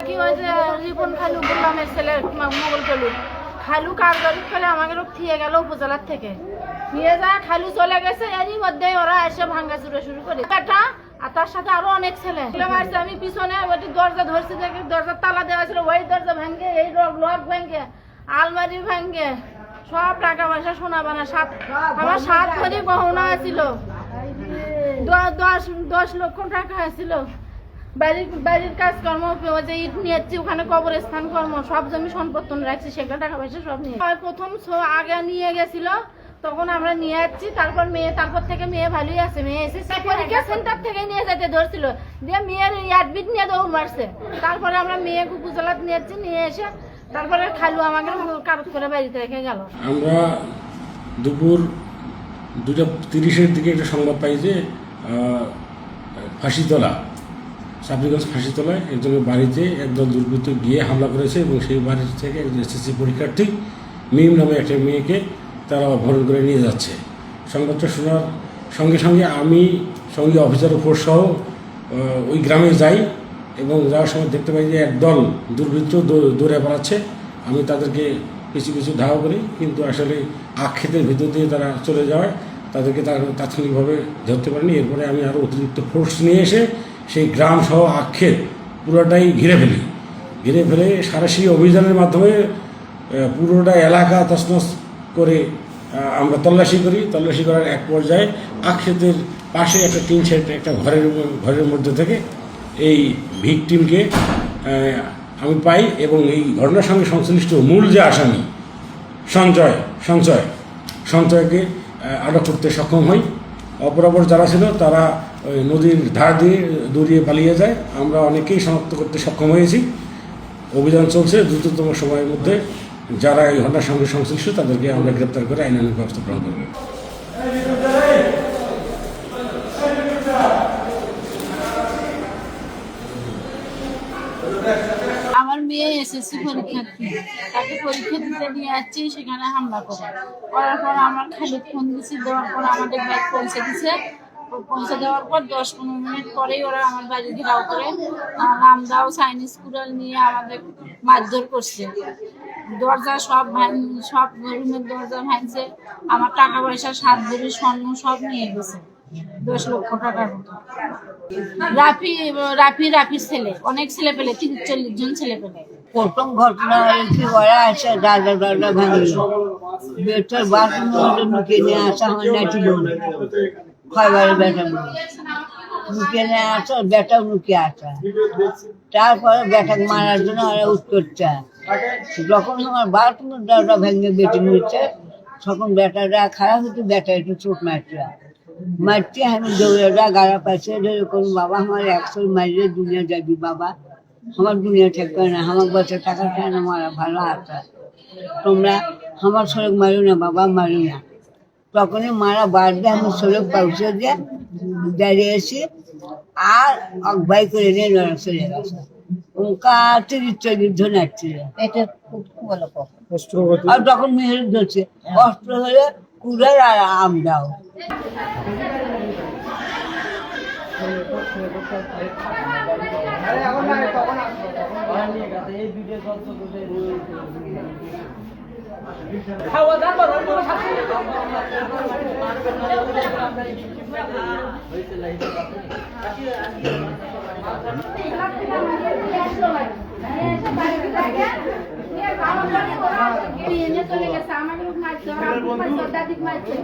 কি হয়েছে রিপন খালু গোলামের ছেলে মোগল খালু খালু কারগরি ফেলে আমাকে থিয়ে গেল উপজেলার থেকে নিয়ে যায় খালু চলে গেছে এরই মধ্যে ওরা এসে ভাঙ্গা চুরে শুরু করে বেটা আর তার সাথে আরো অনেক ছেলে মারছে আমি পিছনে ওই দরজা ধরছি দেখি দরজার তালা দেওয়া ছিল ওই দরজা ভাঙ্গে এই লক ভাঙ্গে আলমারি ভাঙ্গে সব টাকা পয়সা সোনা বানা আমার 7 ভরি গহনা ছিল 10 লক্ষ টাকা ছিল বাড়ির কাজকর্ম যে ইট নিয়েছি ওখানে কবরস্থান কর্ম সব জমি সম্পত্তি রাখছি সেখানে টাকা পয়সা সব নিয়ে প্রথম আগে নিয়ে গেছিল তখন আমরা নিয়ে যাচ্ছি তারপর থেকে মেয়ে ভালোই আছে মেয়ে এসেছে পরীক্ষা সেন্টার থেকে নিয়ে যেতে ধরছিল দিয়ে মেয়ের অ্যাডমিট নিয়ে দৌড় মারছে তারপরে আমরা মেয়েকে উপজেলাতে নিয়ে যাচ্ছি নিয়ে এসে তারপরে খালু আমাকে কাগজ করে বাড়িতে রেখে গেল। আমরা দুপুর 2:30-এর দিকে একটা সংবাদ পাই যে ফাঁসিতলা সাবরিগঞ্জ ফাঁসিতলায় একজনের বাড়িতে একদল দুর্বৃত্ত গিয়ে হামলা করেছে এবং সেই বাড়ি থেকে একজন এসএসসি পরীক্ষার্থী মিম নামে একটা মেয়েকে তারা অপহরণ করে নিয়ে যাচ্ছে। সংবাদটা শোনার সঙ্গে সঙ্গে আমি সঙ্গে অফিসার ফোর্স সহ ওই গ্রামে যাই এবং যাওয়ার সময় দেখতে পাই যে একদল দুর্বৃত্ত দৌড়ে বেড়াচ্ছে। আমি তাদেরকে কিছু ধাওয়া করি কিন্তু আসলে আক্ষেতের ভিতর দিয়ে তারা চলে যাওয়ায় তাদেরকে তাৎক্ষণিকভাবে ধরতে পারিনি। এরপরে আমি আরও অতিরিক্ত ফোর্স নিয়ে এসে সেই গ্রাম সহ আক্ষেত পুরোটাই ঘিরে ফেলে সারাশি অভিযানের মাধ্যমে পুরোটা এলাকা তছনছ করে আমরা তল্লাশি করার এক পর্যায়ে আক্ষেতের পাশে একটা টিন শেড একটা ঘরের মধ্যে থেকে এই ভিকটিমকে আমি পাই এবং এই ঘটনার সঙ্গে সংশ্লিষ্ট মূল যে আসামি সঞ্চয়কে আটক করতে সক্ষম হই। অপরাপর যারা ছিল তারা ওই নদীর ধার দিয়ে দৌড়িয়ে পালিয়ে যায়। আমরা অনেকেই শনাক্ত করতে সক্ষম হয়েছি। অভিযান চলছে, দ্রুততম সময়ের মধ্যে যারা এই ঘটনার সঙ্গে সংশ্লিষ্ট তাদেরকে আমরা গ্রেপ্তার করে আইনানুগ ব্যবস্থা গ্রহণ করব। আমার মেয়ে এসএসসি পরীক্ষার্থী তাকে পরীক্ষা দিতে নিয়ে যাচ্ছি সেখানে হামলা করার পর আমার খালি ফোন দিচ্ছি দেওয়ার পর আমাদের ব্যাগ পৌঁছে দেওয়ার পর 10-15 মিনিট পরেই ওরা আমার বাড়ি ঘেরাও করে রামদাও চাইনিজ কুড়াল নিয়ে আমাদের মারধর করছে। দরজা সব রুমের দরজা ভাঙছে, আমার টাকা পয়সা 7 ভরি স্বর্ণ সব নিয়ে গেছে 10 লক্ষ টাকার মতো। রাফির ছেলে অনেক ছেলে পেলে 30-40 জন ছেলে পেলে। প্রথম ঘটনা কি করা আছে দরজা ভাঙিল বেটার বাথরুম নিয়ে আসা হয় না ছিল খয়বারে বেটা লুকিয়ে নিয়ে আসা বেটাও লুকিয়ে আসা তারপরে বেটাকে মারার জন্য ওরা উত্তরটা যখন আমার বাথরুমের দরজা ভেঙে বেটে নিচ্ছে তখন বেটাটা খারাপ হতো বেটা একটু চোট মারতে আমি দৌড়ে গাড়া পাইছে ধরে বাবা আমার 100 মারিলে দুনিয়া যাবি বাবা আমার দুনিয়া ঠেকবে না আমার বছর টাকা চায় না মারা ভালো আছে তোমরা আমার সড়ক মারো না বাবা মারো না। তখনই মারা বার দিয়ে আমি সড়ক পৌঁছে দিয়ে দাঁড়িয়েছি আর অকবাই করে নিয়ে লড়া চলে গেছে ওকা 30-40 জন আসছিল। আর তখন মেহের ধরছে অস্ত্র হলে কুড়ার আর আমরাও খাওয়া দাওয়া চলে গেছে আমাকে মারছে